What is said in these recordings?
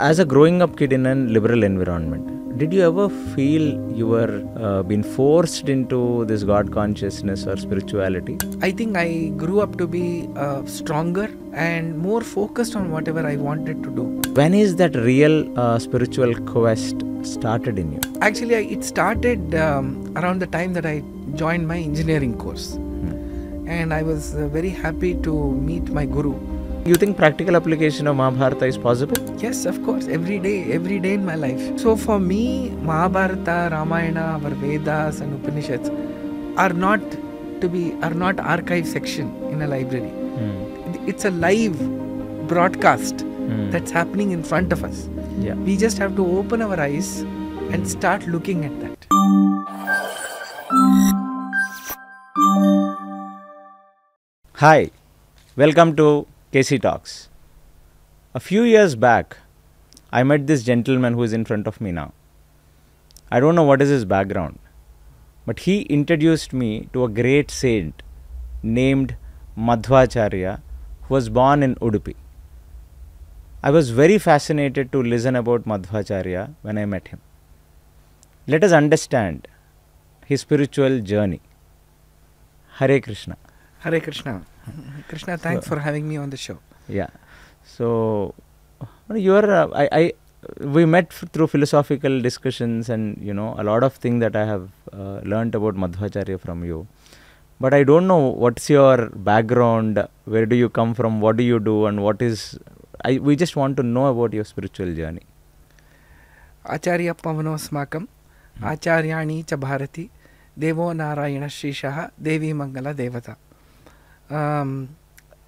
As a growing up kid in a liberal environment, did you ever feel you were being forced into this God consciousness or spirituality? I think I grew up to be stronger and more focused on whatever I wanted to do. When is that real spiritual quest started in you? Actually, it started around the time that I joined my engineering course. And I was very happy to meet my guru. You think practical application of Mahabharata is possible? Yes, of course, every day in my life. So for me, Mahabharata, Ramayana, our Vedas and Upanishads are not archive section in a library. It's a live broadcast that's happening in front of us. Yeah. We just have to open our eyes and start looking at that. Hi, welcome to KC Talks. A few years back, I met this gentleman who is in front of me now. I don't know what is his background, but he introduced me to a great saint named Madhvacharya, who was born in Udupi. I was very fascinated to listen about Madhvacharya when I met him. Let us understand his spiritual journey. Hare Krishna. Hare Krishna. Krishna, thanks for having me on the show. Yeah. So, you are. We met through philosophical discussions, and a lot of things that I have learnt about Madhvacharya from you. But I don't know what's your background. Where do you come from? What do you do? And what is? We just want to know about your spiritual journey. Acharya pavano smakam, acharyani cha bharati, devo narayana shrishaha, devi mangala devata.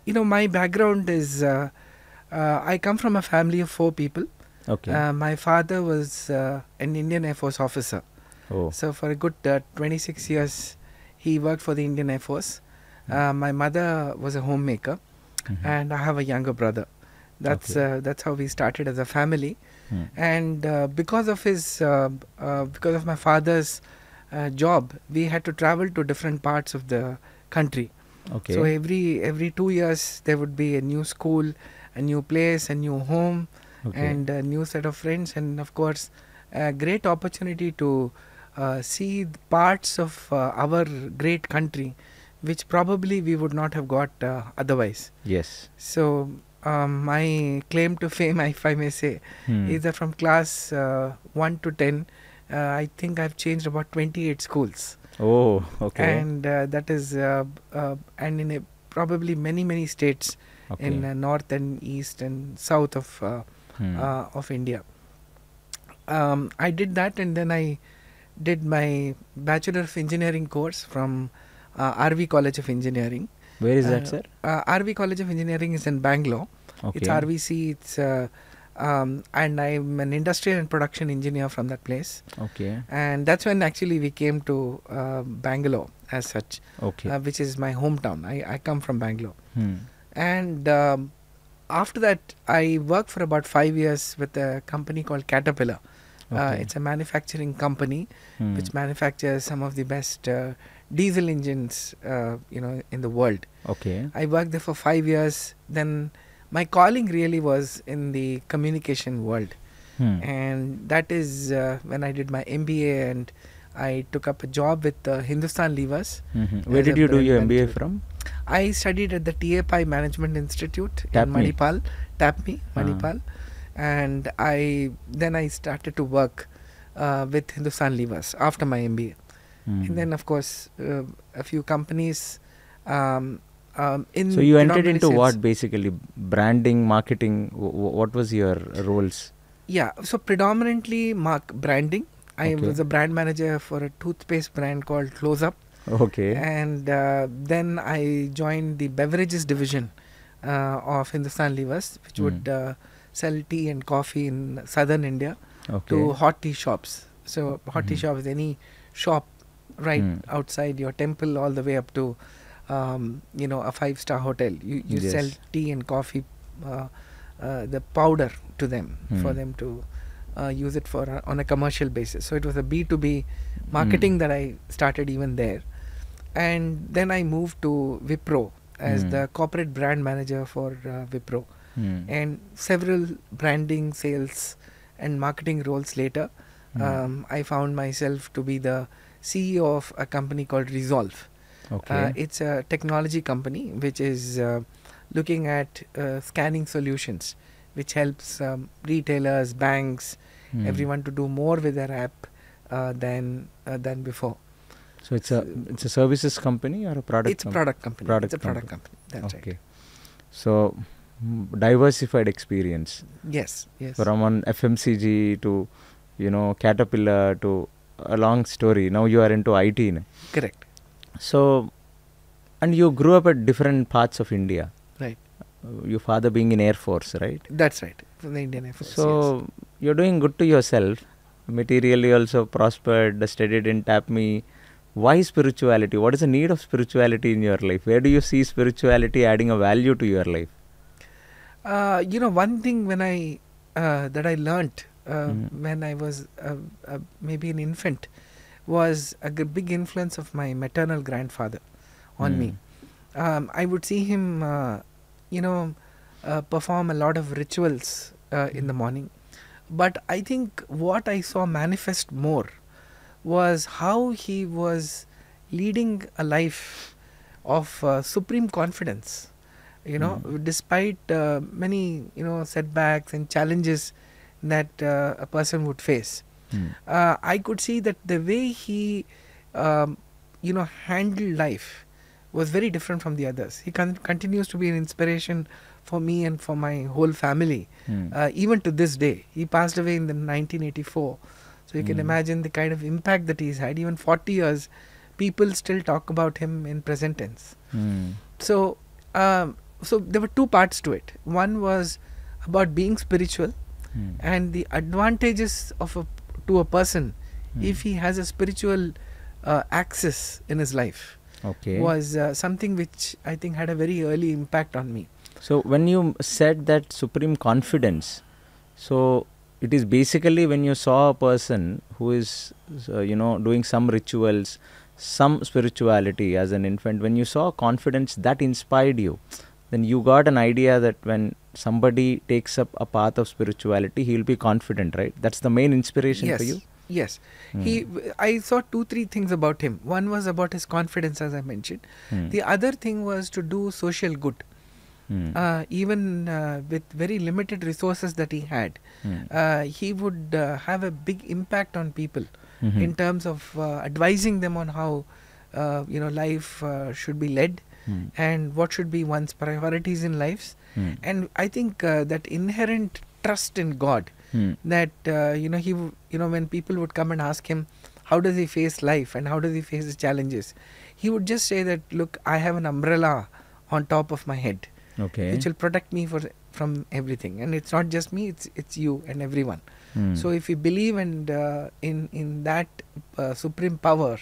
My background is, I come from a family of 4 people. Okay. My father was an Indian Air Force officer. Oh. So for a good 26 years, he worked for the Indian Air Force. My mother was a homemaker, and I have a younger brother. That's how we started as a family. And because of my father's job, we had to travel to different parts of the country. Okay. So every 2 years there would be a new school, a new place, a new home, and a new set of friends, and of course a great opportunity to see parts of our great country which probably we would not have got otherwise. Yes. So my claim to fame, if I may say, is that from class 1 to 10, I think I've changed about 28 schools. Oh, okay. And that is, and in probably many states in north and east and south of India. I did that, and then I did my Bachelor of Engineering course from RV College of Engineering. Where is that, sir? RV College of Engineering is in Bangalore. Okay. It's RVC. It's and I'm an industrial and production engineer from that place. Okay. And that's when actually we came to Bangalore as such, which is my hometown. I come from Bangalore. And after that, I worked for about 5 years with a company called Caterpillar. It's a manufacturing company which manufactures some of the best diesel engines, in the world. Okay. I worked there for 5 years. Then my calling really was in the communication world. And that is when I did my MBA, and I took up a job with Hindustan Levers. Where did you do your MBA from? I studied at the TAPI Management Institute in Manipal, Manipal. And then I started to work with Hindustan Levers after my MBA. And then, of course, a few companies. So you entered into what basically? Branding, marketing? What was your roles? Yeah, so predominantly branding. I was a brand manager for a toothpaste brand called Close Up. Okay. And then I joined the beverages division of Hindustan Levers, which would sell tea and coffee in southern India to hot tea shops. So hot tea shop is any shop right outside your temple all the way up to a 5-star hotel. You sell tea and coffee, the powder to them for them to use it on a commercial basis. So it was a B2B marketing that I started even there. And then I moved to Wipro as the corporate brand manager for Wipro. and several branding, sales and marketing roles later, I found myself to be the CEO of a company called Resolve. Okay. It's a technology company which is looking at scanning solutions, which helps retailers, banks, everyone to do more with their app than before. So it's a services company or a product? It's a product company. It's a product company. That's okay. right. So diversified experience. Yes. Yes. From one FMCG to, Caterpillar to a long story. Now you are into IT. Correct. So, and you grew up at different parts of India. Right. Your father being in Air Force, right? That's right. From the Indian Air Force. So yes. You're doing good to yourself. Materially also prospered, studied in TAPME. Why spirituality? What is the need of spirituality in your life? Where do you see spirituality adding a value to your life? One thing when that I learnt when I was maybe an infant was a big influence of my maternal grandfather on me. I would see him, perform a lot of rituals in the morning. But I think what I saw manifest more was how he was leading a life of supreme confidence. Despite many setbacks and challenges that a person would face, I could see that the way he handled life was very different from the others. He continues to be an inspiration for me and for my whole family, even to this day. He passed away in the 1984, so you can imagine the kind of impact that he's had. Even 40 years, people still talk about him in present tense. So there were two parts to it. One was about being spiritual and the advantages to a person if he has a spiritual axis in his life. Okay. Was something which I think had a very early impact on me. So when you said that supreme confidence, so it is basically when you saw a person who is doing some rituals, some spirituality as an infant, when you saw confidence that inspired you, then you got an idea that when somebody takes up a path of spirituality, he will be confident, right? That's the main inspiration for you? Yes. I saw 2-3 things about him. One was about his confidence, as I mentioned. The other thing was to do social good. Even with very limited resources that he had, he would have a big impact on people in terms of advising them on how life should be led and what should be one's priorities in lives. And I think that inherent trust in God, that when people would come and ask him how does he face life and how does he face the challenges, he would just say that, look, I have an umbrella on top of my head, which will protect me from everything, and it's not just me, it's you and everyone. So if you believe in that supreme power,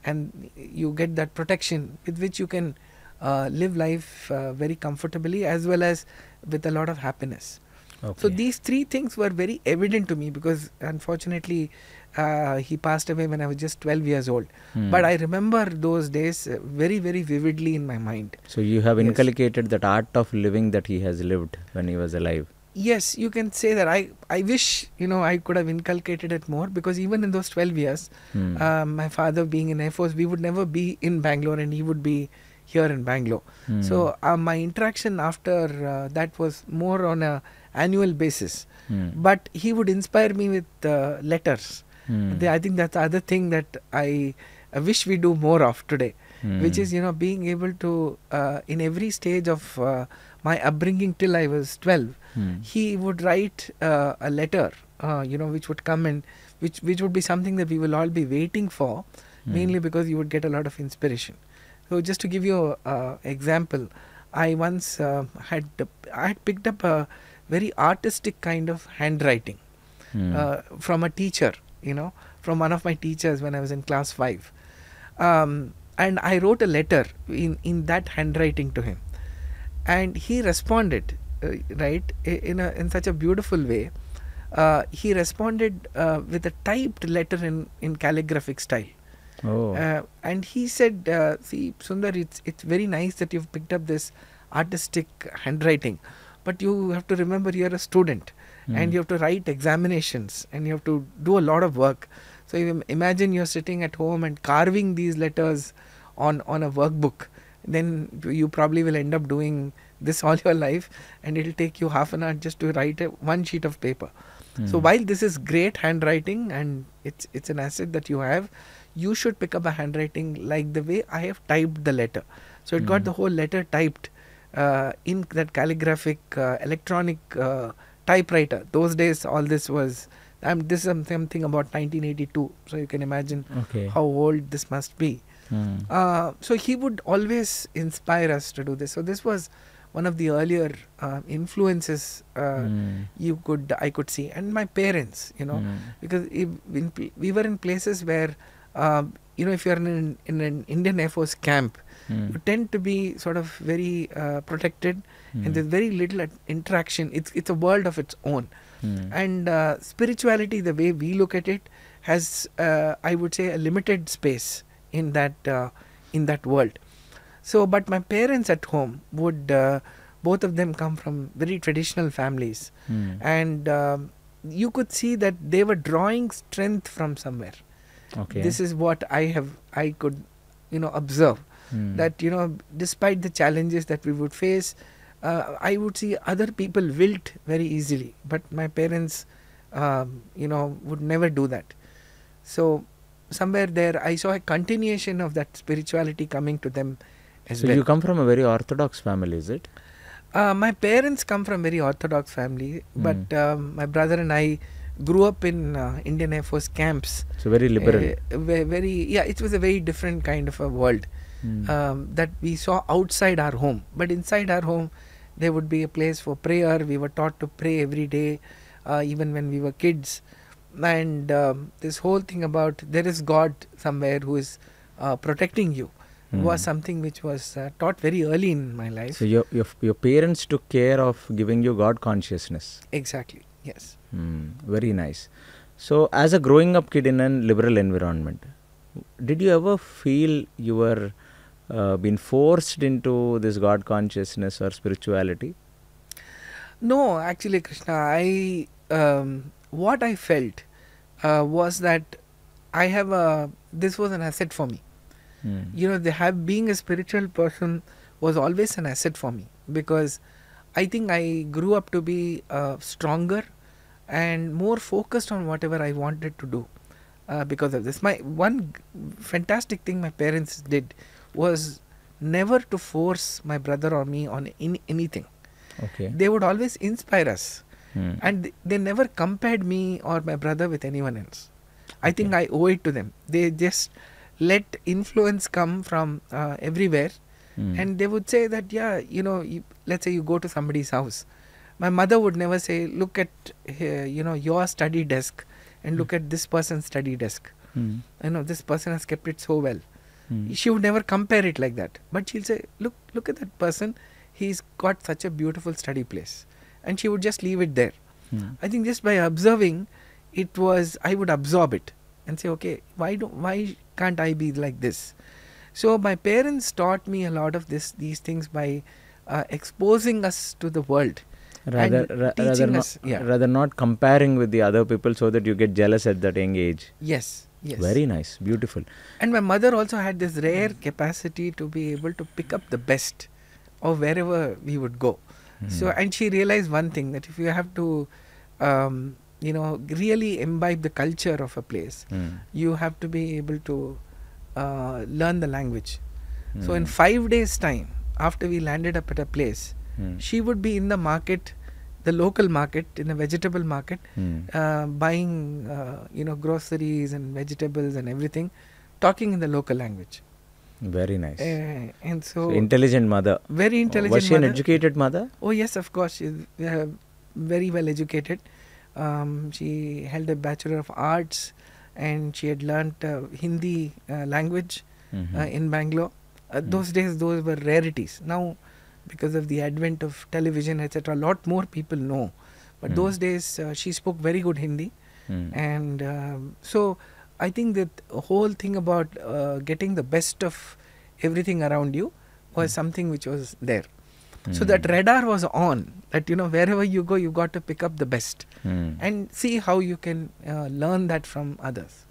and you get that protection with which you can live life very comfortably as well as with a lot of happiness. So these 3 things were very evident to me, because unfortunately he passed away when I was just 12 years old. But I remember those days very, very vividly in my mind. So you have inculcated that art of living that he has lived when he was alive. Yes, you can say that. I wish I could have inculcated it more, because even in those 12 years, my father being in Air Force, we would never be in Bangalore and he would be here in Bangalore. So my interaction after that was more on a annual basis. But he would inspire me with letters. I think that's the other thing that I wish we do more of today, which is being able to in every stage of my upbringing till I was 12, he would write a letter which would come and which would be something that we will all be waiting for, mainly because you would get a lot of inspiration. So just to give you an example, I once had picked up a very artistic kind of handwriting from a teacher, from one of my teachers when I was in class 5. And I wrote a letter in that handwriting to him. And he responded, in such a beautiful way. He responded with a typed letter in calligraphic style. And he said, see, Sundar, it's very nice that you've picked up this artistic handwriting, but you have to remember you're a student and you have to write examinations and you have to do a lot of work. So you imagine you're sitting at home and carving these letters on a workbook. Then you probably will end up doing this all your life, and it'll take you half an hour just to write one sheet of paper. So while this is great handwriting and it's an asset that you have, you should pick up a handwriting like the way I have typed the letter. So it got the whole letter typed in that calligraphic electronic typewriter. Those days all this was, this is something about 1982. So you can imagine how old this must be. So he would always inspire us to do this. So this was one of the earlier influences I could see. And my parents, because we were in places where, if you're in an Indian Air Force camp, you tend to be sort of very protected, and there's very little interaction. It's a world of its own. And spirituality, the way we look at it, has, I would say, a limited space in that world. So, but my parents at home would, both of them come from very traditional families, and you could see that they were drawing strength from somewhere. This is what I could, observe, that, despite the challenges that we would face, I would see other people wilt very easily, but my parents, would never do that. So somewhere there I saw a continuation of that spirituality coming to them as well. So you come from a very orthodox family, is it? My parents come from very orthodox family, but my brother and I grew up in Indian Air Force camps. So very liberal. It was a very different kind of a world that we saw outside our home. But inside our home, there would be a place for prayer. We were taught to pray every day, even when we were kids. And this whole thing about there is God somewhere who is protecting you was something which was taught very early in my life. So your parents took care of giving you God consciousness. Exactly, yes. Very nice. So as a growing up kid in a liberal environment, did you ever feel you were been forced into this God consciousness or spirituality? No, actually, Krishna, what I felt was that this was an asset for me. Being a spiritual person was always an asset for me, because I think I grew up to be stronger and more focused on whatever I wanted to do because of this. My one fantastic thing my parents did was never to force my brother or me on anything. They would always inspire us. And they never compared me or my brother with anyone else. I think I owe it to them. They just let influence come from everywhere. And they would say that, let's say you go to somebody's house. My mother would never say, look at, your study desk and look at this person's study desk. This person has kept it so well. She would never compare it like that. But she'll say, look at that person. He's got such a beautiful study place. And she would just leave it there. I think just by observing, I would absorb it and say, okay, why can't I be like this? So my parents taught me a lot of these things by exposing us to the world. Rather not comparing with the other people so that you get jealous at that young age. Yes. Very nice, beautiful. And my mother also had this rare capacity to be able to pick up the best of wherever we would go. So, and she realized one thing, that if you have to, really imbibe the culture of a place, you have to be able to learn the language. So in 5 days' time, after we landed up at a place, she would be in the market, the local market, in the vegetable market, buying, groceries and vegetables and everything, talking in the local language. Very nice. And so intelligent mother. Very intelligent mother. Was she an educated mother? Oh yes, of course. She's very well educated. She held a Bachelor of Arts, and she had learnt Hindi language in Bangalore. Those days, those were rarities. Now, because of the advent of television, etc., a lot more people know. But those days, she spoke very good Hindi. And so, I think that whole thing about getting the best of everything around you was something which was there. So that radar was on, that wherever you go, you got to pick up the best and see how you can learn that from others.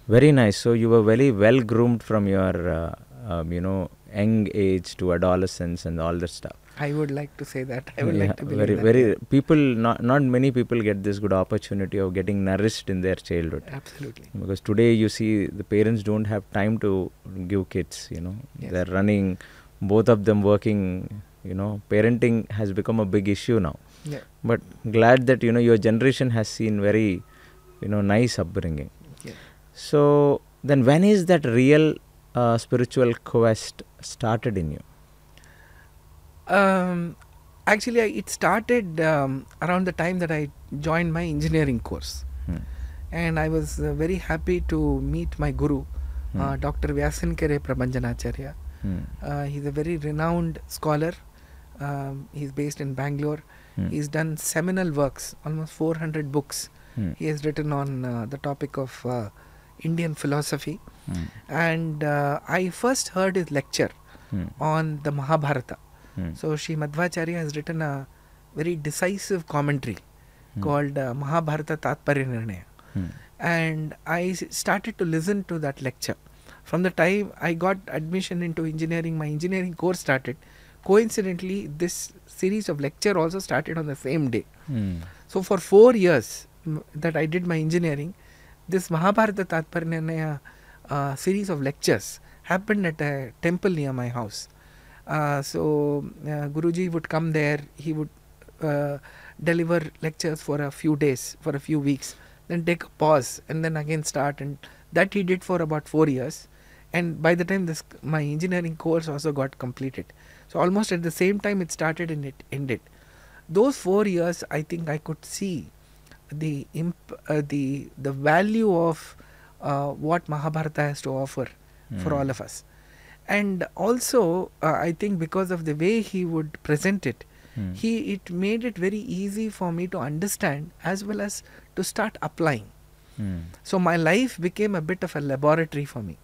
Very nice. So you were very well groomed from your young age to adolescence and all that stuff. I would like to say that. I would like to believe that. Very people, not many people get this good opportunity of getting nourished in their childhood. Absolutely. Because today you see the parents don't have time to give kids, Yes. They're running, both of them working, parenting has become a big issue now. Yeah. But glad that, your generation has seen very, nice upbringing. Yeah. So then when is that real spiritual quest started in you? Actually, it started around the time that I joined my engineering course. And I was very happy to meet my guru, Dr. Vaccination. He's a very renowned scholar. He's based in Bangalore. He's done seminal works, almost 400 books. He has written on the topic of Indian philosophy. And I first heard his lecture on the Mahabharata. So Shri Madhvacharya has written a very decisive commentary called Mahabharata tatva-vada. And I started to listen to that lecture. From the time I got admission into engineering, my engineering course started. Coincidentally, this series of lecture also started on the same day. So for 4 years that I did my engineering, this Mahabharata tatva-vada series of lectures happened at a temple near my house. So Guruji would come there, he would deliver lectures for a few days, for a few weeks, then take a pause and then again start, and that he did for about 4 years. And by the time my engineering course also got completed, so almost at the same time it started and it ended. Those 4 years, I think I could see the value of what Mahabharata has to offer for all of us. And also, I think because of the way he would present it, it made it very easy for me to understand as well as to start applying. So my life became a bit of a laboratory for me,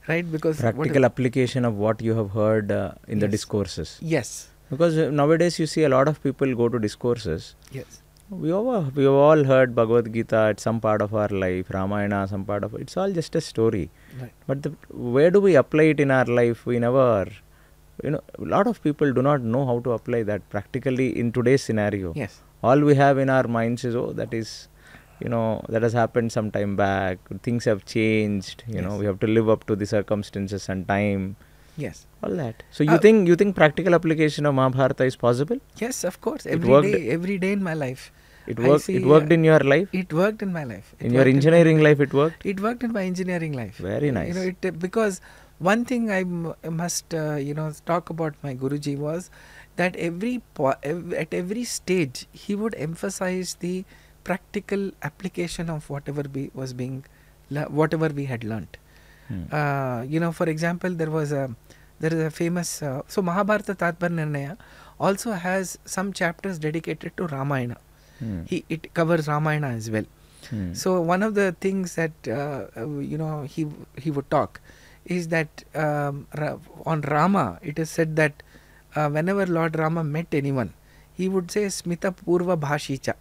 right? Because practical application of what you have heard in the discourses. Yes. Because nowadays you see a lot of people go to discourses. Yes. We have all heard Bhagavad Gita at some part of our life, Ramayana, some part of it. It's all just a story. Right. But where do we apply it in our life? We never, a lot of people do not know how to apply that practically in today's scenario. Yes. All we have in our minds is, that is, that has happened some time back. Things have changed. We have to live up to the circumstances and time. Yes. All that. So you think practical application of Mahabharata is possible? Yes, of course. Every day in my life. It worked in your life? It worked in my life. In your engineering life it worked? It worked in my engineering life. Very nice. Because one thing I must talk about my Guruji was that at every stage he would emphasize the practical application of whatever we had learnt. For example, there is a famous so Mahabharata tatva-vada also has some chapters dedicated to Ramayana. It covers Ramayana as well. So one of the things that he would talk is that on Rama it is said that whenever Lord Rama met anyone, he would say Smita Purva Bhashicha.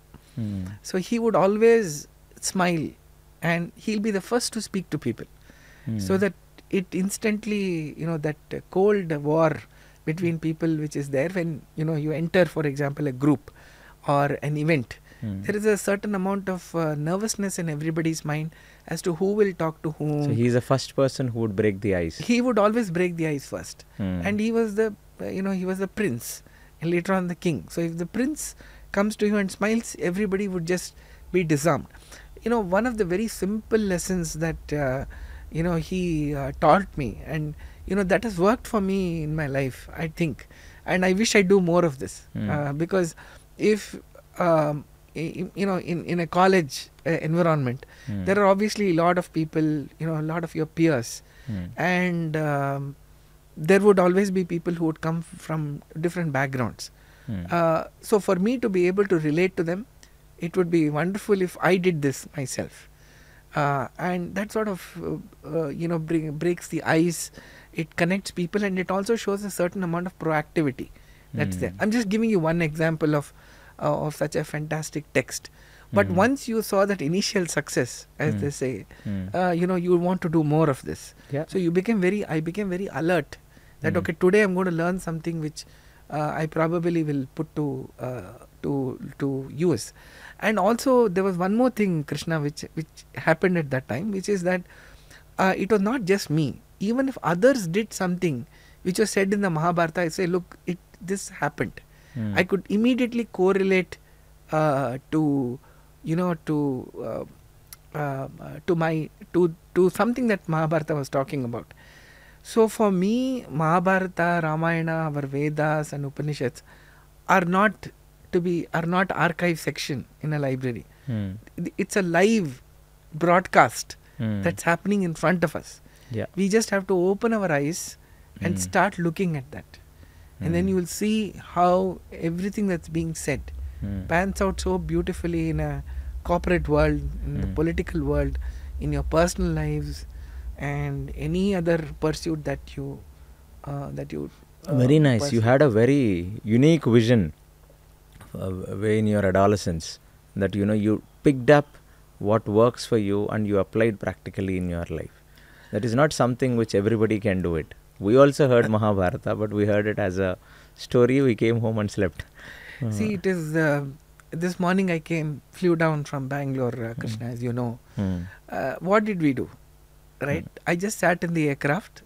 So he would always smile and he'll be the first to speak to people. So that it instantly, that cold war between people which is there when, you enter, for example, a group or an event, there is a certain amount of nervousness in everybody's mind as to who will talk to whom. So he is the first person who would break the ice. He would always break the ice first. And he was the, he was the prince and later on the king. So if the prince comes to you and smiles, everybody would just be disarmed. One of the very simple lessons that he taught me, and that has worked for me in my life, I think, and I wish I do more of this. Because if in a college environment, there are obviously a lot of people, a lot of your peers, and there would always be people who would come from different backgrounds. So for me to be able to relate to them, it would be wonderful if I did this myself. And that sort of breaks the ice, it connects people, and it also shows a certain amount of proactivity That's there. I'm just giving you one example of such a fantastic text. But once you saw that initial success, as they say, you want to do more of this. Yeah. So I became very alert that okay, today I'm going to learn something which I probably will put to use. And also there was one more thing, Krishna, which happened at that time, which is that it was not just me. Even if others did something which was said in the Mahabharata, I say, look, this happened. I could immediately correlate to something that Mahabharata was talking about. So for me, Mahabharata, Ramayana, our Vedas and Upanishads are not archive section in a library. It's a live broadcast that's happening in front of us. Yeah. We just have to open our eyes and start looking at that. And then you will see how everything that's being said pans out so beautifully in a corporate world, in the political world, in your personal lives, and any other pursuit that you very nice. pursue. You had a very unique vision way in your adolescence, that you picked up what works for you and you applied practically in your life. That is not something which everybody can do it. We also heard Mahabharata, but we heard it as a story. We came home and slept. See, it is this morning I flew down from Bangalore, Krishna, as you know. What did we do? Right? I just sat in the aircraft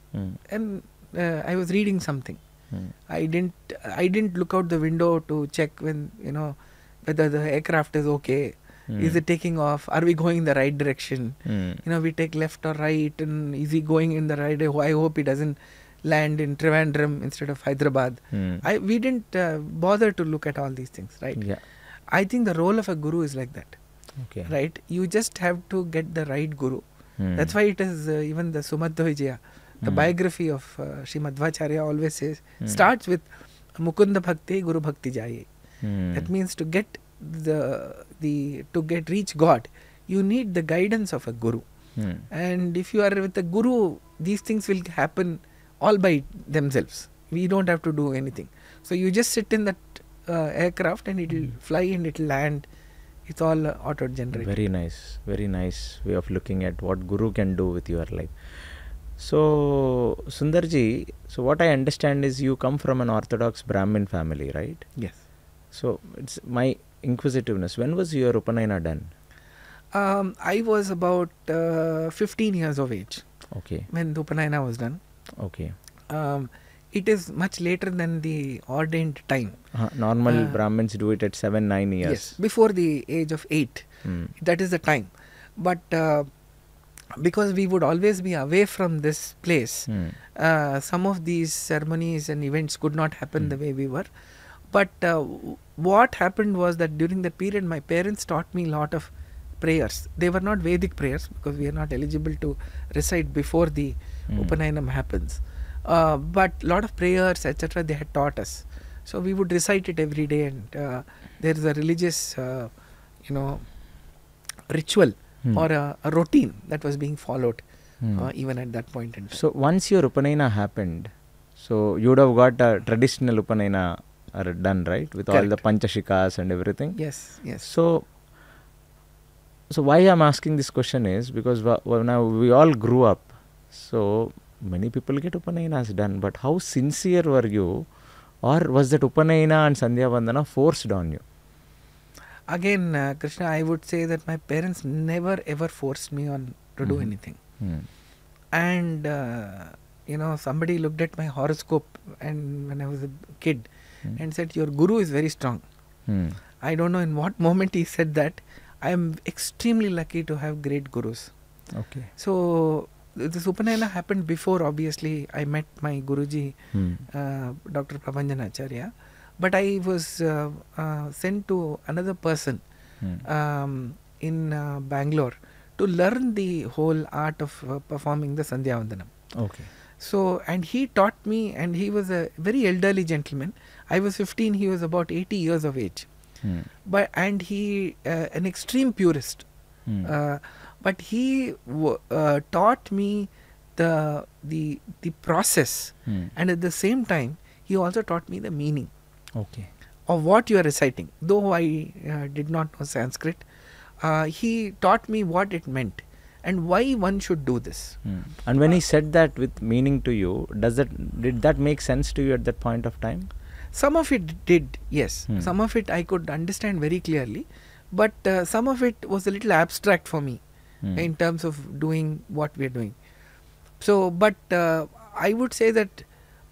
and I was reading something. I didn't look out the window to check whether the aircraft is okay. Is it taking off? Are we going in the right direction? We take left or right, and is he going in the right? I hope he doesn't land in Trivandrum instead of Hyderabad. We didn't bother to look at all these things, right? Yeah. I think the role of a guru is like that. Okay. Right? You just have to get the right guru. That's why it is even the Sumadhva Vijaya, the biography of Shri Madhvacharya always says, starts with Mukunda Bhakti, Guru Bhakti Jaye. That means to get reach God, you need the guidance of a guru. And if you are with a guru, these things will happen all by themselves. We don't have to do anything. So you just sit in that aircraft and it will fly and it will land. It's all auto-generated. Very nice way of looking at what Guru can do with your life. So, Sundarji, so what I understand is you come from an orthodox Brahmin family, right? Yes. So, it's my inquisitiveness. When was your Upanayana done? I was about 15 years of age. Okay. When the Upanayana was done. Okay. It is much later than the ordained time. Normal Brahmins do it at 7-9 years. Yes, before the age of 8. That is the time. But because we would always be away from this place, some of these ceremonies and events could not happen the way we were. But what happened was that during that period, my parents taught me a lot of prayers. They were not Vedic prayers because we are not eligible to recite before the Upanayana happens. But a lot of prayers, etc., they had taught us. So we would recite it every day, and there is a religious, ritual or a routine that was being followed even at that point in time. So once your Upanayana happened, so you would have got a traditional Upanayana done, right? With all the Panchashikas and everything? Yes, yes. So why I'm asking this question is because now we all grew up. So many people get Upanayanas done, but how sincere were you, or was that Upanayana and Sandhya Vandana forced on you? Again, Krishna, I would say that my parents never ever forced me on to do anything. And somebody looked at my horoscope and when I was a kid and said, your guru is very strong. I don't know in what moment he said that. I am extremely lucky to have great gurus. Okay. So this Upanayana happened before, obviously. I met my Guruji, Dr. Vandana. But I was sent to another person in Bangalore to learn the whole art of performing the Sandhya Vandana. Okay. So, and he taught me, and he was a very elderly gentleman. I was 15, he was about 80 years of age. And he, an extreme purist. But he taught me the process, and at the same time, he also taught me the meaning. Okay. of what you are reciting. Though I did not know Sanskrit, he taught me what it meant and why one should do this. And when he said that with meaning to you, did that make sense to you at that point of time? Some of it did, yes. Some of it I could understand very clearly, but some of it was a little abstract for me in terms of doing what we are doing. So, but I would say that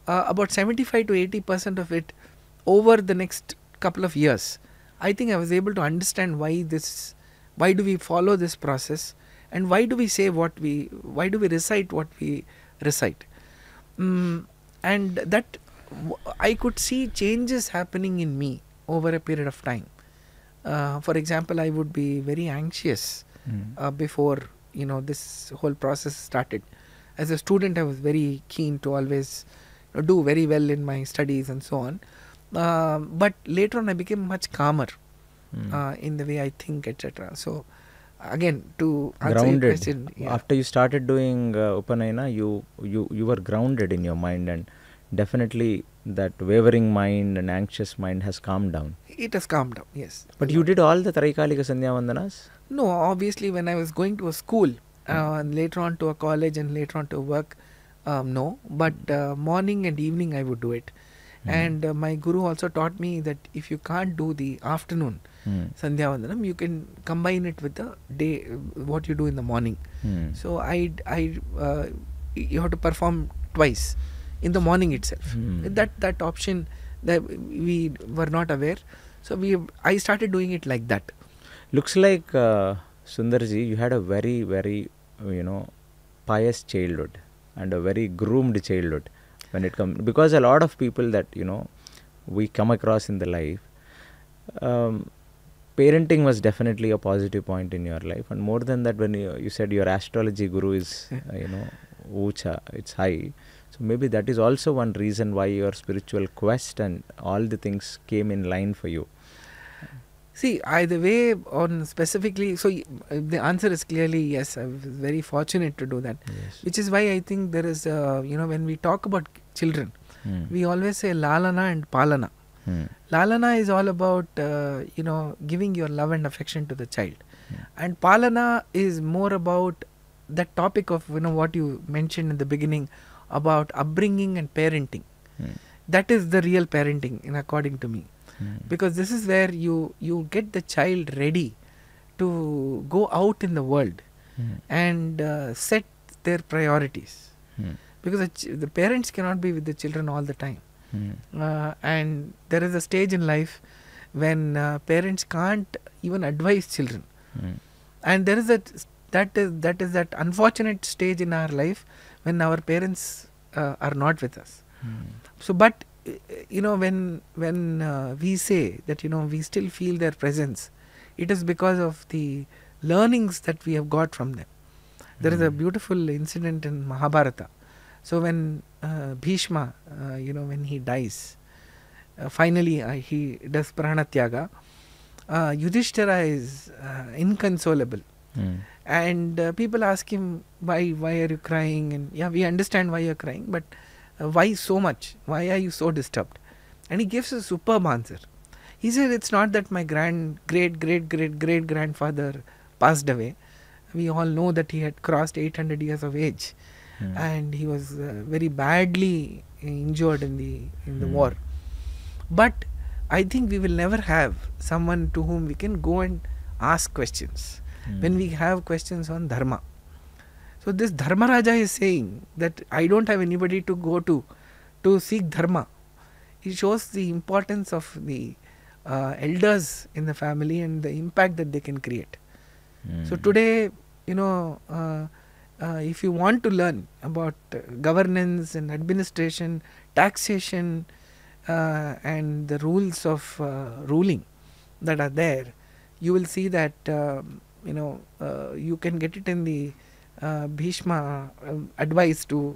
about 75 to 80% of it over the next couple of years, I think I was able to understand why do we follow this process, and why do we recite what we recite. And that I could see changes happening in me over a period of time. For example, I would be very anxious before this whole process started. As a student, I was very keen to always do very well in my studies and so on. But later on, I became much calmer in the way I think, etc. So, again, to answer your question, after you started doing Upanayana, you were grounded in your mind, and definitely that wavering mind and anxious mind has calmed down. It has calmed down, yes. But you did all the Traikalika Sandhya Vandanas? No, obviously when I was going to a school, and later on to a college and later on to work, no. But morning and evening I would do it. And my guru also taught me that if you can't do the afternoon Sandhya Vandanam, you can combine it with the day, what you do in the morning. So you have to perform twice in the morning itself. That option that we were not aware. So I started doing it like that. Looks like Sundarji, you had a very, very pious childhood and a very groomed childhood when it comes, because a lot of people that we come across in the life, parenting was definitely a positive point in your life, and more than that, when you said your astrology guru is Ucha, it's high, so maybe that is also one reason why your spiritual quest and all the things came in line for you. See, either way, on specifically, so the answer is clearly yes. I was very fortunate to do that, which is why I think there is, when we talk about children, we always say lalana and palana. Lalana is all about, giving your love and affection to the child. And palana is more about that topic of, what you mentioned in the beginning about upbringing and parenting. That is the real parenting, according to me. Because this is where you get the child ready to go out in the world and set their priorities. Because the parents cannot be with the children all the time. And there is a stage in life when parents can't even advise children. And there is that is that unfortunate stage in our life when our parents are not with us. So, but when we say that we still feel their presence, it is because of the learnings that we have got from them. There is a beautiful incident in Mahabharata. So when Bhishma, when he dies, finally he does pranatyaga. Yudhishthira is inconsolable, and people ask him, why are you crying? And we understand why you are crying, but why so much? Why are you so disturbed? And he gives a superb answer. He said, it's not that my great grandfather passed away. We all know that he had crossed 800 years of age, and he was very badly injured in the war. But I think we will never have someone to whom we can go and ask questions when we have questions on dharma. So this Dharmaraja is saying that I don't have anybody to go to seek dharma. He shows the importance of the elders in the family and the impact that they can create. So today, if you want to learn about governance and administration, taxation, and the rules of ruling that are there, you will see that you can get it in the Bhishma advice to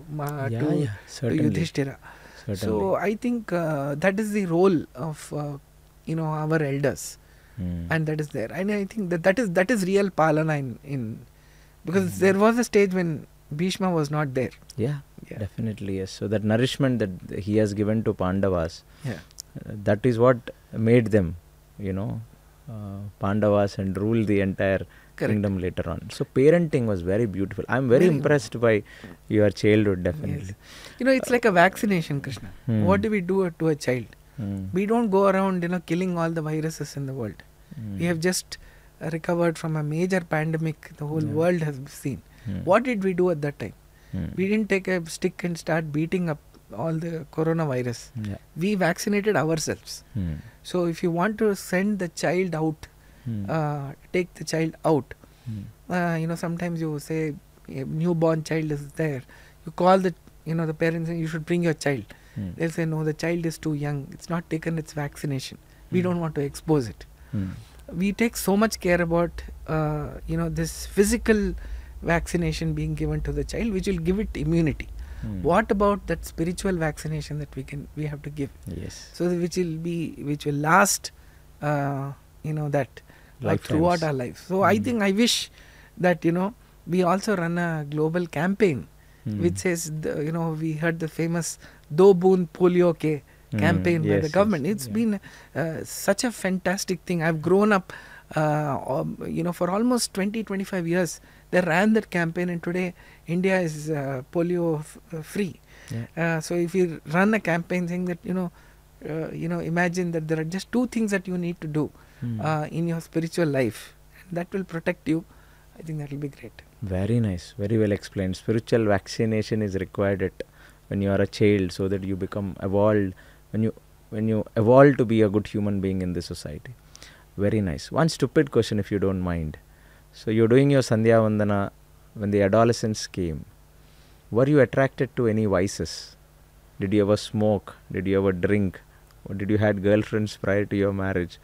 Yudhishthira. Certainly. So I think that is the role of our elders, and that is there. And I think that is real palana in because there was a stage when Bhishma was not there. Yeah, definitely yes. So that nourishment that he has given to Pandavas, that is what made them, Pandavas, and rule the entire kingdom later on. So parenting was very beautiful. I'm very impressed by your childhood, definitely. Yes. It's like a vaccination, Krishna. What do we do to a child? We don't go around, killing all the viruses in the world. We have just recovered from a major pandemic the whole world has seen. What did we do at that time? We didn't take a stick and start beating up all the coronavirus. We vaccinated ourselves. So if you want to send the child out, take the child out, sometimes you say a newborn child is there, you call the the parents and you should bring your child. They'll say no, the child is too young, it's not taken its vaccination, we don't want to expose it. We take so much care about this physical vaccination being given to the child, which will give it immunity. What about that spiritual vaccination that we have to give? Yes. So which will last that throughout our life. So I think I wish that we also run a global campaign which says we heard the famous Do Boon Polio Ke campaign by the government. It's been such a fantastic thing. I've grown up for almost 20-25 years. They ran that campaign, and today India is polio free. So if you run a campaign saying that imagine that there are just 2 things that you need to do in your spiritual life, and that will protect you, I think that will be great. Very nice, very well explained. Spiritual vaccination is required when you are a child, so that you become evolved, when you evolve to be a good human being in the society. Very nice. One stupid question, if you don't mind. So you're doing your Sandhya Vandana when the adolescence came. Were you attracted to any vices? Did you ever smoke? Did you ever drink? Or did you had girlfriends prior to your marriage?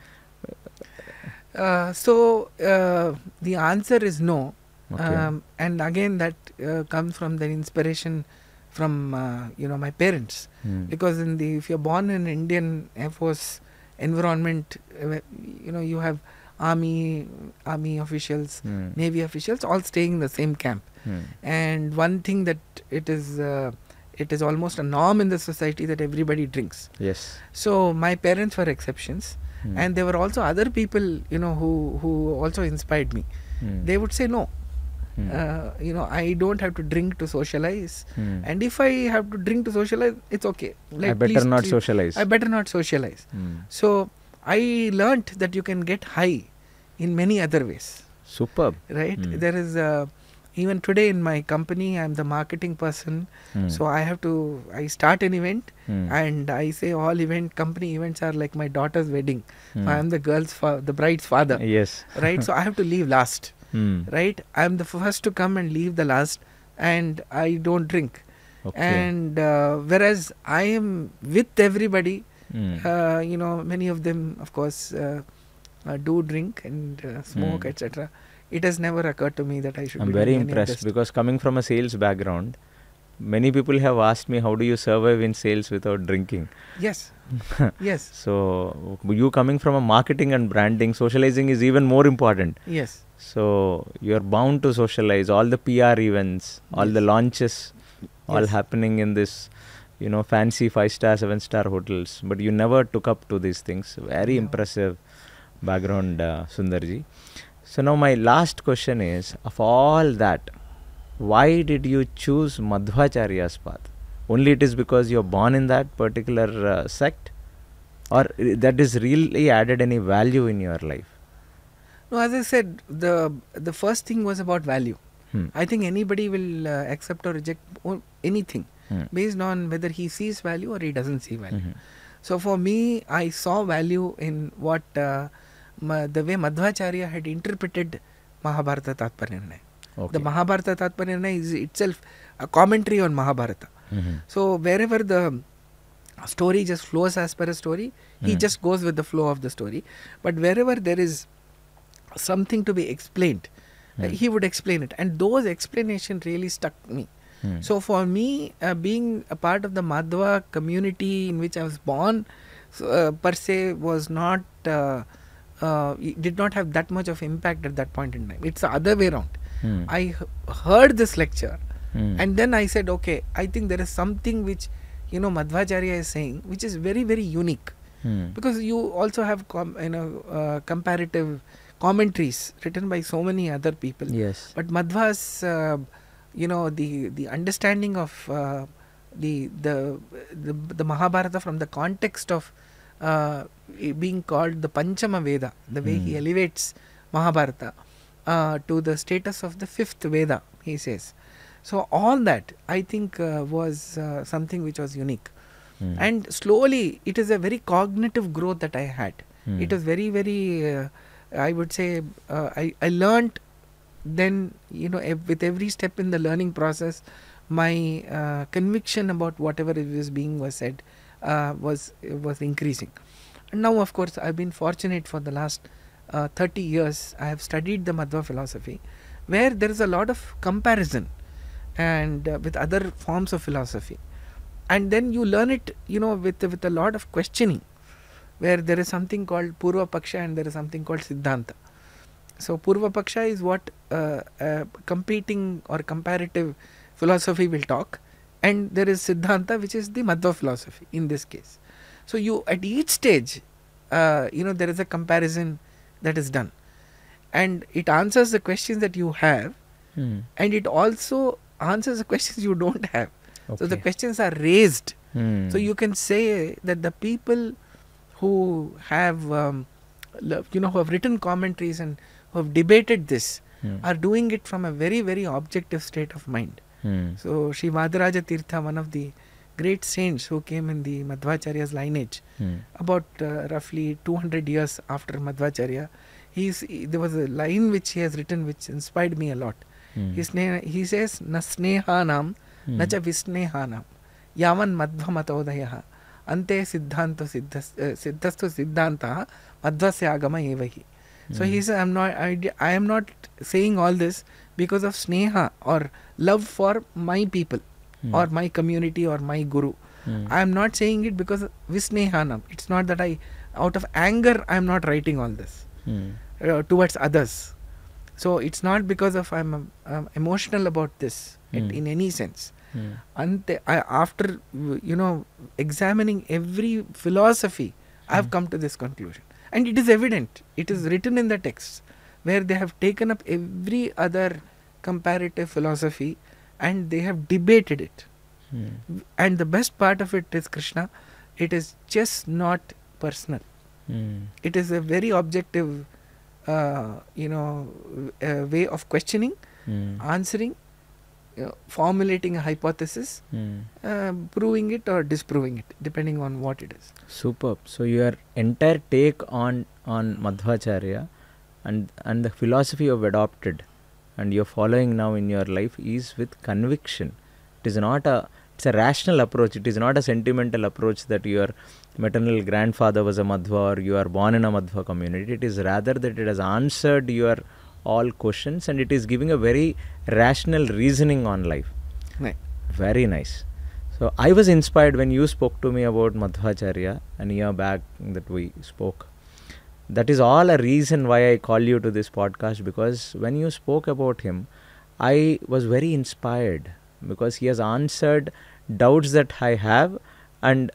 So the answer is no. Okay. And again that comes from the inspiration from my parents. Because if you're born in Indian Air Force environment, you have army officials, navy officials, all staying in the same camp. And one thing that it is almost a norm in the society that everybody drinks. Yes. So my parents were exceptions, and there were also other people who also inspired me. They would say no, I don't have to drink to socialize, and if I have to drink to socialize, it's okay. I better not socialize. So I learnt that you can get high in many other ways. Superb. Right? There is even today in my company, I'm the marketing person. So I start an event, and I say all company events are like my daughter's wedding. So I'm the bride's father. Yes. Right? So I have to leave last. Right? I'm the first to come and leave the last, and I don't drink. Okay. And whereas I am with everybody, many of them, of course, do drink and smoke, etc. It has never occurred to me that I should. I'm very impressed, because coming from a sales background, many people have asked me, how do you survive in sales without drinking? Yes. Yes. So you coming from a marketing and branding, socializing is even more important. Yes. So you're bound to socialize. All the PR events, all the launches, all happening in this, fancy 5-star, 7-star hotels. But you never took up to these things. Very impressive background, Sundarji. So now my last question is, of all that, why did you choose Madhvacharya's path? Only it is because you're born in that particular sect, or that is really added any value in your life? No, as I said, the first thing was about value. I think anybody will accept or reject anything based on whether he sees value or he doesn't see value. So for me, I saw value in what the way Madhvacharya had interpreted Mahabharata Tatva-vada. Okay. The Mahabharata Tatva-vada is itself a commentary on Mahabharata. So wherever the story just flows as per a story, he just goes with the flow of the story. But wherever there is something to be explained, he would explain it. And those explanations really stuck me. So for me, being a part of the Madhva community in which I was born, per se was not, did not have that much of impact at that point in time. It's the other way around. I heard this lecture, and then I said, okay, I think there is something which, Madhvacharya is saying, which is very, very unique. Because you also have comparative commentaries written by so many other people. Yes. But Madhva's the understanding of the Mahabharata from the context of being called the Panchama Veda, the way he elevates Mahabharata to the status of the fifth Veda, he says. So all that I think was something which was unique. And slowly it is a very cognitive growth that I had. It was very, very, I would say, I learnt then, with every step in the learning process, my conviction about whatever was said was increasing. And now, of course, I've been fortunate for the last 30 years. I have studied the Madhva philosophy, where there is a lot of comparison and with other forms of philosophy. And then you learn it, with a lot of questioning, where there is something called Purva Paksha and there is something called Siddhanta. So Purva Paksha is what competing or comparative philosophy will talk, and there is Siddhanta, which is the Madhva philosophy in this case. So you, at each stage, there is a comparison that is done, and it answers the questions that you have, and it also answers the questions you don't have. Okay. So the questions are raised. So you can say that the people who have who have written commentaries and who have debated this are doing it from a very, very objective state of mind. So Shri Madhvacharya Tirtha, one of the great saints who came in the Madhvacharya's lineage, about roughly 200 years after Madhvacharya, there was a line which he has written which inspired me a lot. He says, "Na snehanam, na cha visnehanam, yavan madhva matodayah, ante siddhanto siddhastu siddhantah, madhvasya agama evahi." So he says, I am not saying all this because of sneha or love for my people or my community or my guru. I am not saying it because of visnehanam. It's not that out of anger, I am not writing all this towards others. So it's not because of I'm emotional about this in any sense. After examining every philosophy, I have come to this conclusion, and it is evident. It is written in the texts where they have taken up every other comparative philosophy and they have debated it. And the best part of it is, Krishna, it is just not personal. It is a very objective way of questioning, answering, formulating a hypothesis, proving it or disproving it, depending on what it is. Superb. So your entire take on Madhvacharya and the philosophy you have adopted and you're following now in your life is with conviction. It is not it's a rational approach. It is not a sentimental approach that your maternal grandfather was a Madhva or you are born in a Madhva community. It is rather that it has answered your all questions and it is giving a very rational reasoning on life. Right. Very nice. So I was inspired when you spoke to me about Madhvacharya a year back that we spoke. That is all a reason why I call you to this podcast, because when you spoke about him, I was very inspired because he has answered doubts that I have, and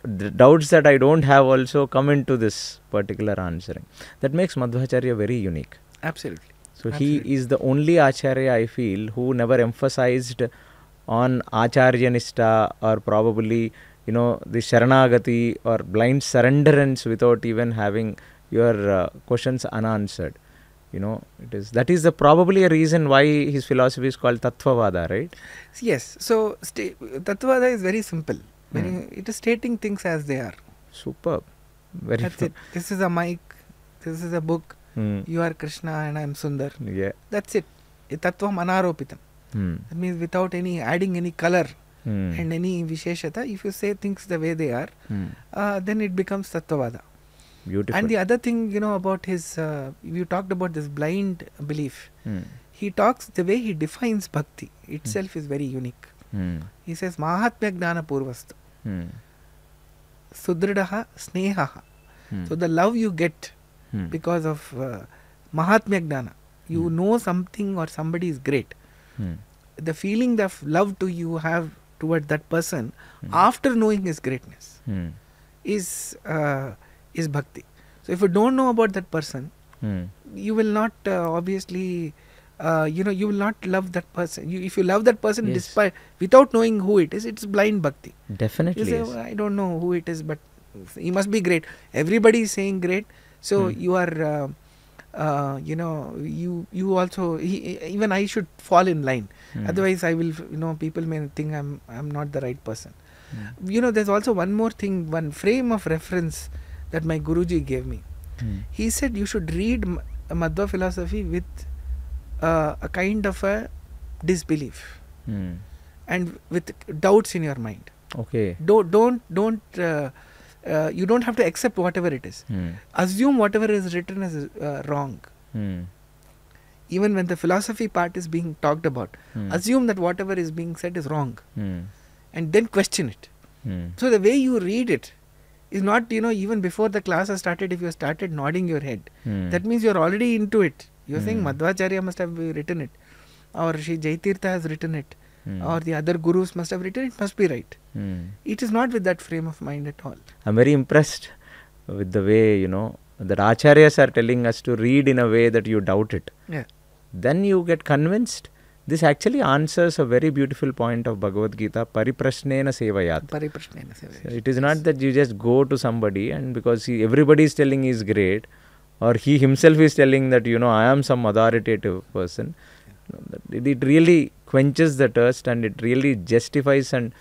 the doubts that I don't have also come into this particular answering. That makes Madhvacharya very unique. Absolutely. So he is the only Acharya, I feel, who never emphasized on Acharyanishta or probably, the Sharanagati or blind surrenderance without even having your questions unanswered. That is probably a reason why his philosophy is called tatva-vada, right? Yes. So tatva-vada is very simple. It is stating things as they are. Superb. That's it. This is a mic. This is a book. You are Krishna and I am Sundar. Yeah. That's it. Tattvam anaropitam. That means without adding any color and any visheshata, if you say things the way they are, then it becomes tatva-vada. Beautiful. And the other thing, about his, you talked about this blind belief. He talks, the way he defines bhakti itself is very unique. He says, Mahatmya Gnana Purvastu. Sudridaha Snehaha. So the love you get because of Mahatmya Gnana, you know something or somebody is great. The feeling of love you have toward that person after knowing his greatness is bhakti. So if you don't know about that person, you will not obviously, you will not love that person. If you love that person despite, without knowing who it is, it's blind bhakti. Definitely. You say, Yes. "Oh, I don't know who it is, but he must be great. Everybody is saying great. So you are, you also, even I should fall in line. Otherwise I will, people may think I'm not the right person. There's also one more thing, one frame of reference that my Guruji gave me. He said you should read Madhva philosophy with a kind of a disbelief and with doubts in your mind. Okay. Don't you don't have to accept whatever it is. Assume whatever is written as wrong. Even when the philosophy part is being talked about, assume that whatever is being said is wrong, and then question it. So the way you read it is not, even before the class has started, if you started nodding your head, that means you're already into it. You're saying Madhvacharya must have written it, or Shri Jaitirtha has written it, or the other gurus must have written it, must be right. It is not with that frame of mind at all. I'm very impressed with the way, that acharyas are telling us to read in a way that you doubt it. Yeah. Then you get convinced. This actually answers a very beautiful point of Bhagavad Gita, pariprashnena sevayat. Pariprashnena sevayat. So it is not that you just go to somebody and because everybody is telling he is great, or he himself is telling that, I am some authoritative person. It really quenches the thirst and it really justifies and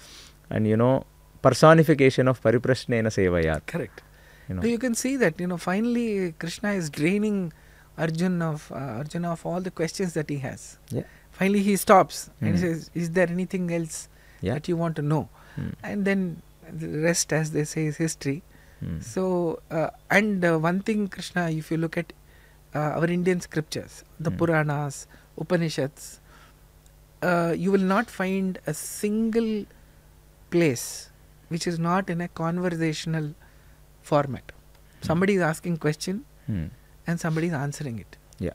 personification of pariprashnena sevayat. Correct. So you can see that, finally Krishna is draining Arjuna of all the questions that he has. Yeah. Finally he stops and he says, is there anything else that you want to know? And then the rest, as they say, is history. So, one thing, Krishna, if you look at our Indian scriptures, the Puranas, Upanishads, you will not find a single place which is not in a conversational format. Somebody is asking question and somebody is answering it. Yeah.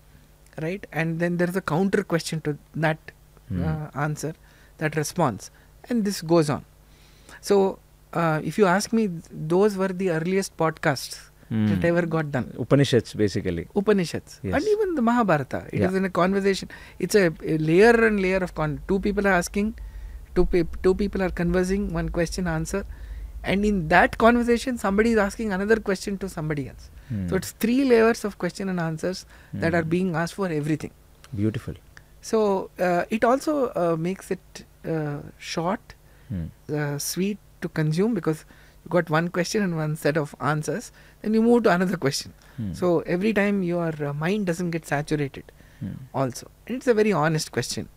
Right? And then there is a counter question to that answer, that response. And this goes on. So, if you ask me, those were the earliest podcasts that ever got done. Upanishads, basically. Upanishads. Yes. And even the Mahabharata. It is in a conversation. It's a layer and layer of two people are asking, two people are conversing, one question answer. And in that conversation, somebody is asking another question to somebody else. So it's 3 layers of question and answers that are being asked for everything. Beautiful. So it also makes it short, sweet to consume, because you got one question and one set of answers, then you move to another question. So every time your mind doesn't get saturated also. And it's a very honest question.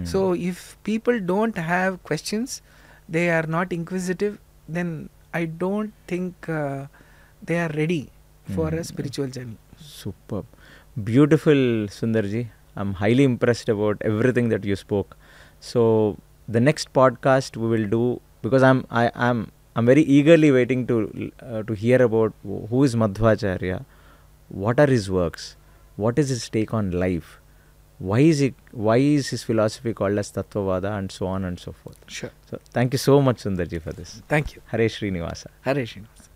So if people don't have questions, they are not inquisitive, then I don't think they are ready for a spiritual journey. Superb. Beautiful, Sundarji. I'm highly impressed about everything that you spoke. So the next podcast we will do, because I'm very eagerly waiting to hear about who is Madhvacharya, what are his works, what is his take on life, why is his philosophy called as tatva-vada, and so on and so forth. Sure. So thank you so much, Sundarji, for this. Thank you. Hare Srinivasa. Hare Srinivasa.